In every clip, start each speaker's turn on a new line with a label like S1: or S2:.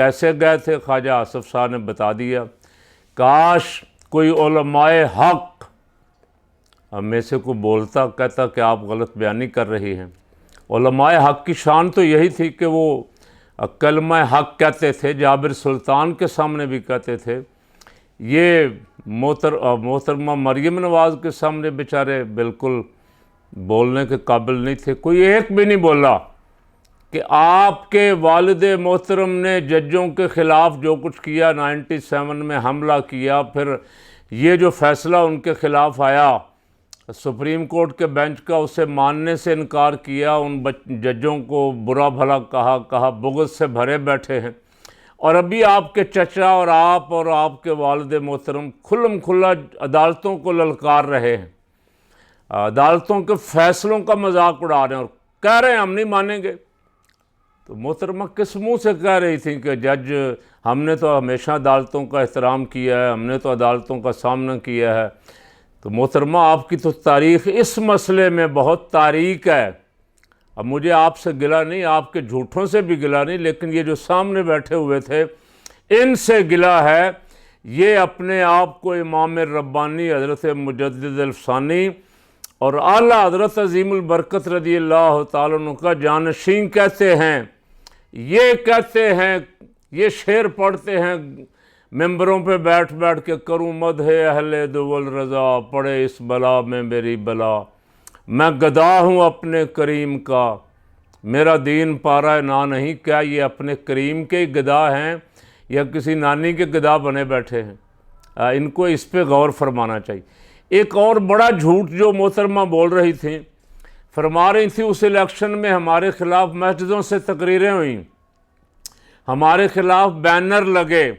S1: کیسے گئے تھے خواجہ آصف صاحب نے بتا دیا۔ کاش کوئی علماء حق ہم میں سے کوئی بولتا کہتا کہ آپ غلط بیانی کر رہی ہیں۔ علماء حق کی شان تو یہی تھی کہ وہ کلمہ حق کہتے تھے، جابر سلطان کے سامنے بھی کہتے تھے۔ یہ محترمہ مریم نواز کے سامنے بیچارے بالکل بولنے کے قابل نہیں تھے، کوئی ایک بھی نہیں بولا کہ آپ کے والد محترم نے ججوں کے خلاف جو کچھ کیا، 97 میں حملہ کیا، پھر یہ جو فیصلہ ان کے خلاف آیا سپریم کورٹ کے بینچ کا، اسے ماننے سے انکار کیا، ان ججوں کو برا بھلا کہا بغض سے بھرے بیٹھے ہیں۔ اور ابھی آپ کے چچا اور آپ کے والد محترم کھلم کھلا عدالتوں کو للکار رہے ہیں، عدالتوں کے فیصلوں کا مذاق اڑا رہے ہیں اور کہہ رہے ہیں ہم نہیں مانیں گے۔ تو محترمہ کس منہ سے کہہ رہی تھی کہ جج ہم نے تو ہمیشہ عدالتوں کا احترام کیا ہے، ہم نے تو عدالتوں کا سامنا کیا ہے۔ تو محترمہ آپ کی تو تاریخ اس مسئلے میں بہت تاریک ہے۔ اب مجھے آپ سے گلہ نہیں، آپ کے جھوٹوں سے بھی گلہ نہیں، لیکن یہ جو سامنے بیٹھے ہوئے تھے ان سے گلہ ہے۔ یہ اپنے آپ کو امام ربانی حضرت مجدد الفسانی اور اعلیٰ حضرت عظیم البرکت رضی اللہ تعالیٰ عنہ کا جانشین کہتے ہیں، یہ کہتے ہیں، یہ شعر پڑھتے ہیں ممبروں پہ بیٹھ کے، کروں مدح اہل دول رضا، پڑے اس بلا میں میری بلا، میں گدا ہوں اپنے کریم کا، میرا دین پارہ نا نہیں۔ کیا یہ اپنے کریم کے گدا ہیں یا کسی نانی کے گدا بنے بیٹھے ہیں؟ ان کو اس پہ غور فرمانا چاہیے۔ ایک اور بڑا جھوٹ جو محترمہ بول رہی تھیں، فرما رہی تھی اس الیکشن میں ہمارے خلاف مسجدوں سے تقریریں ہوئیں، ہمارے خلاف بینر لگے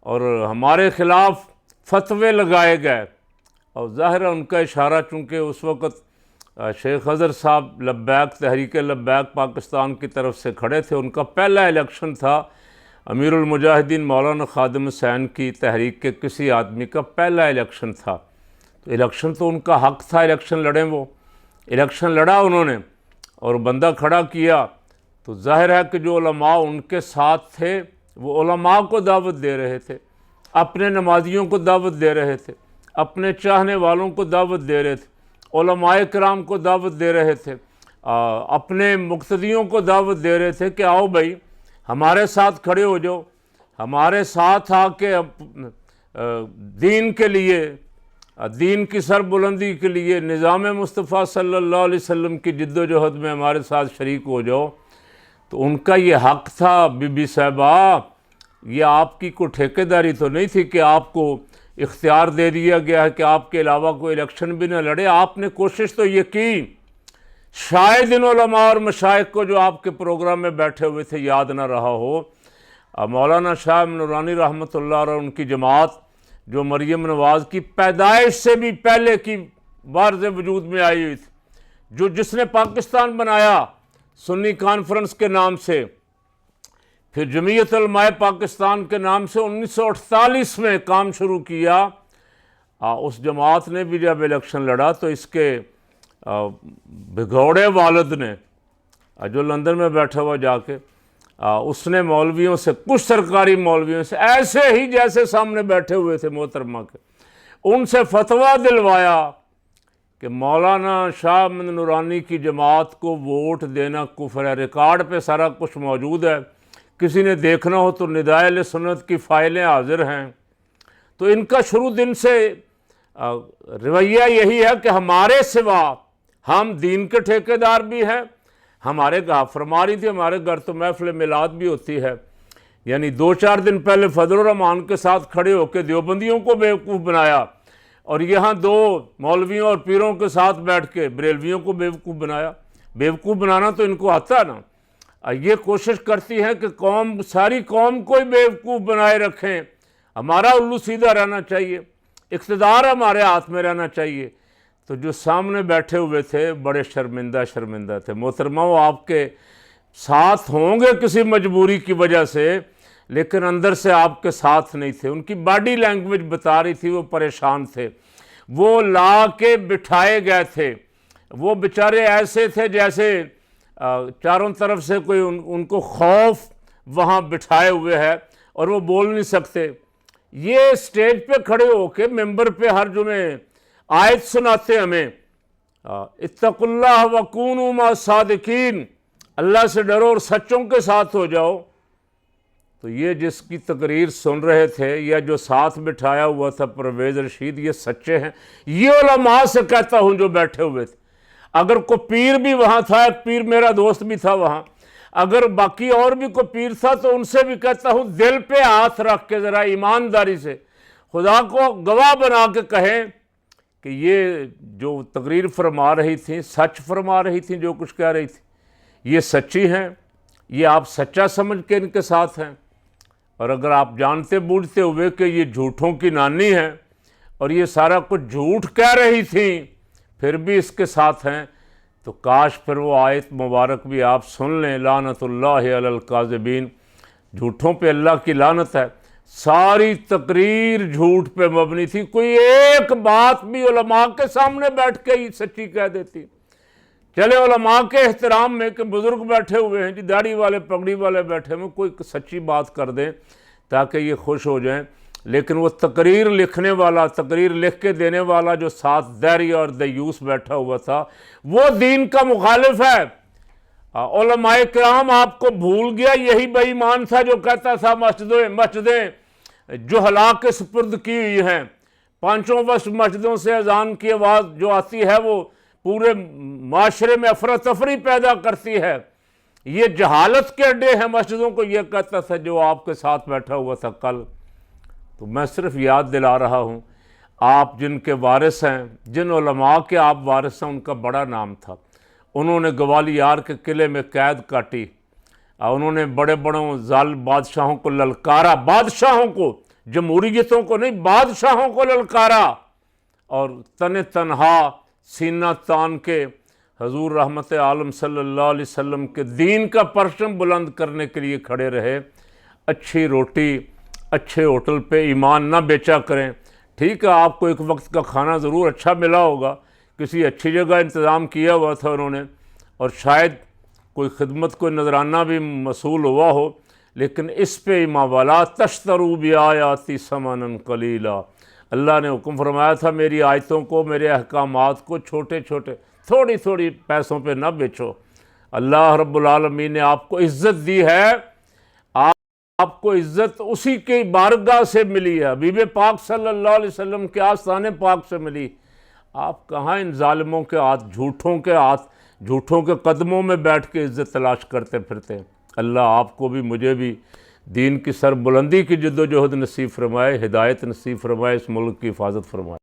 S1: اور ہمارے خلاف فتوے لگائے گئے۔ اور ظاہر ہے ان کا اشارہ، چونکہ اس وقت شیخ خضر صاحب لبیک تحریک لبیک پاکستان کی طرف سے کھڑے تھے، ان کا پہلا الیکشن تھا، امیر المجاہدین مولانا خادم حسین کی تحریک کے کسی آدمی کا پہلا الیکشن تھا۔ تو الیکشن تو ان کا حق تھا، الیکشن لڑیں، وہ الیکشن لڑا انہوں نے اور بندہ کھڑا کیا۔ تو ظاہر ہے کہ جو علماء ان کے ساتھ تھے وہ علماء کو دعوت دے رہے تھے، اپنے نمازیوں کو دعوت دے رہے تھے، اپنے چاہنے والوں کو دعوت دے رہے تھے، علماء کرام کو دعوت دے رہے تھے، اپنے مقتدیوں کو دعوت دے رہے تھے کہ آؤ بھائی ہمارے ساتھ کھڑے ہو جاؤ، ہمارے ساتھ آ کے دین کے لیے، دین کی سربلندی کے لیے، نظام مصطفیٰ صلی اللہ علیہ وسلم کی جد و جہد میں ہمارے ساتھ شریک ہو جاؤ۔ تو ان کا یہ حق تھا۔ بی بی صاحبہ، یہ آپ کی کوئی ٹھیکیداری تو نہیں تھی کہ آپ کو اختیار دے دیا گیا ہے کہ آپ کے علاوہ کوئی الیکشن بھی نہ لڑے۔ آپ نے کوشش تو یہ کی، شاید ان علماء اور مشائخ کو جو آپ کے پروگرام میں بیٹھے ہوئے تھے یاد نہ رہا ہو، مولانا شاہ نورانی رحمۃ اللہ اور ان کی جماعت جو مریم نواز کی پیدائش سے بھی پہلے کی بارز وجود میں آئی ہوئی تھی، جس نے پاکستان بنایا سنی کانفرنس کے نام سے، پھر جمعیت علماء پاکستان کے نام سے 1948 میں کام شروع کیا۔ اس جماعت نے بھی جب الیکشن لڑا تو اس کے بھگوڑے والد نے، جو لندن میں بیٹھا ہوا جا کے، اس نے مولویوں سے، کچھ سرکاری مولویوں سے، ایسے ہی جیسے سامنے بیٹھے ہوئے تھے محترمہ کے، ان سے فتویٰ دلوایا کہ مولانا شاہ احمد نورانی کی جماعت کو ووٹ دینا کفر ہے۔ ریکارڈ پہ سارا کچھ موجود ہے، کسی نے دیکھنا ہو تو ندائے اہل سنت کی فائلیں حاضر ہیں۔ تو ان کا شروع دن سے رویہ یہی ہے کہ ہمارے سوا، ہم دین کے ٹھیکیدار بھی ہیں، ہمارے گھر فرما رہی تھی، ہمارے گھر تو محفل میلاد بھی ہوتی ہے، یعنی 2-4 دن پہلے فضل الرحمان کے ساتھ کھڑے ہو کے دیوبندیوں کو بیوقوف بنایا، اور یہاں 2 مولویوں اور پیروں کے ساتھ بیٹھ کے بریلویوں کو بیوقوف بنایا۔ بیوقوف بنانا تو ان کو آتا ہے نا۔ یہ کوشش کرتی ہے کہ قوم، ساری قوم کو ہی بیوقوف بنائے رکھیں، ہمارا الو سیدھا رہنا چاہیے، اقتدار ہمارے ہاتھ میں رہنا چاہیے۔ تو جو سامنے بیٹھے ہوئے تھے بڑے شرمندہ تھے۔ محترمہ، وہ آپ کے ساتھ ہوں گے کسی مجبوری کی وجہ سے، لیکن اندر سے آپ کے ساتھ نہیں تھے۔ ان کی باڈی لینگویج بتا رہی تھی وہ پریشان تھے، وہ لا کے بٹھائے گئے تھے، وہ بیچارے ایسے تھے جیسے چاروں طرف سے کوئی ان کو خوف وہاں بٹھائے ہوئے ہے اور وہ بول نہیں سکتے. یہ سٹیج پہ کھڑے ہو کے ممبر پہ ہر جمعے آیت سناتے ہمیں, اتقوا اللہ وکونوا مع الصادقین, اللہ سے ڈرو اور سچوں کے ساتھ ہو جاؤ. تو یہ جس کی تقریر سن رہے تھے یا جو ساتھ بٹھایا ہوا تھا پرویز رشید, یہ سچے ہیں. یہ علماء سے کہتا ہوں جو بیٹھے ہوئے تھے. اگر کوئی پیر بھی وہاں تھا, ایک پیر میرا دوست بھی تھا وہاں, اگر باقی اور بھی کوئی پیر تھا تو ان سے بھی کہتا ہوں دل پہ ہاتھ رکھ کے ذرا ایمانداری سے خدا کو گواہ بنا کے کہیں کہ یہ جو تقریر فرما رہی تھیں, سچ فرما رہی تھیں, جو کچھ کہہ رہی تھی یہ سچی ہیں, یہ آپ سچا سمجھ کے ان کے ساتھ ہیں. اور اگر آپ جانتے بوجھتے ہوئے کہ یہ جھوٹوں کی نانی ہے اور یہ سارا کچھ جھوٹ کہہ رہی تھیں پھر بھی اس کے ساتھ ہیں, تو کاش پھر وہ آیت مبارک بھی آپ سن لیں, لعنت اللہ علی الکاذبین. جھوٹوں پہ اللہ کی لعنت ہے. ساری تقریر جھوٹ پہ مبنی تھی, کوئی ایک بات بھی علماء کے سامنے بیٹھ کے ہی سچی کہہ دیتی. چلے علماء کے احترام میں کہ بزرگ بیٹھے ہوئے ہیں جی, داڑھی والے پگڑی والے بیٹھے ہوئے, کوئی سچی بات کر دیں تاکہ یہ خوش ہو جائیں. لیکن وہ تقریر لکھنے والا, تقریر لکھ کے دینے والا جو ساتھ دہری اور دیوس بیٹھا ہوا تھا, وہ دین کا مخالف ہے. علماء کرام آپ کو بھول گیا, یہی بے ایمان تھا جو کہتا تھا مسجدیں جہلا کے سپرد کی ہوئی ہیں, پانچوں وقت مسجدوں سے اذان کی آواز جو آتی ہے وہ پورے معاشرے میں افراتفری پیدا کرتی ہے. یہ جہالت کے اڈے ہیں مسجدوں کو, یہ کہتا تھا جو آپ کے ساتھ بیٹھا ہوا تھا کل. تو میں صرف یاد دلا رہا ہوں, آپ جن کے وارث ہیں, جن علماء کے آپ وارث ہیں, ان کا بڑا نام تھا. انہوں نے گوالیار کے قلعے میں قید کاٹی, انہوں نے بڑے بڑوں ظالم بادشاہوں کو للکارا, بادشاہوں کو, جمہوریتوں کو نہیں, بادشاہوں کو للکارا, اور تنہا سینہ تان کے حضور رحمت عالم صلی اللہ علیہ وسلم کے دین کا پرچم بلند کرنے کے لیے کھڑے رہے. اچھی روٹی اچھے ہوٹل پہ ایمان نہ بیچا کریں. ٹھیک ہے, آپ کو ایک وقت کا کھانا ضرور اچھا ملا ہوگا, کسی اچھی جگہ انتظام کیا ہوا تھا انہوں نے, اور شاید کوئی خدمت کوئی نذرانہ بھی موصول ہوا ہو, لیکن اس پہ ایمان ولا تشتروا بآیاتی ثمنا قلیلا. اللہ نے حکم فرمایا تھا میری آیتوں کو, میرے احکامات کو چھوٹے چھوٹے تھوڑی تھوڑی پیسوں پہ نہ بیچو. اللہ رب العالمین نے آپ کو عزت دی ہے, آپ کو عزت اسی کی بارگاہ سے ملی ہے, حبیب پاک صلی اللہ علیہ وسلم کے آستان پاک سے ملی. آپ کہاں ان ظالموں کے ہاتھ, جھوٹوں کے قدموں میں بیٹھ کے عزت تلاش کرتے پھرتے ہیں. اللہ آپ کو بھی مجھے بھی دین کی سر بلندی کی جد و جہد نصیب فرمائے, ہدایت نصیب فرمائے, اس ملک کی حفاظت فرمائے.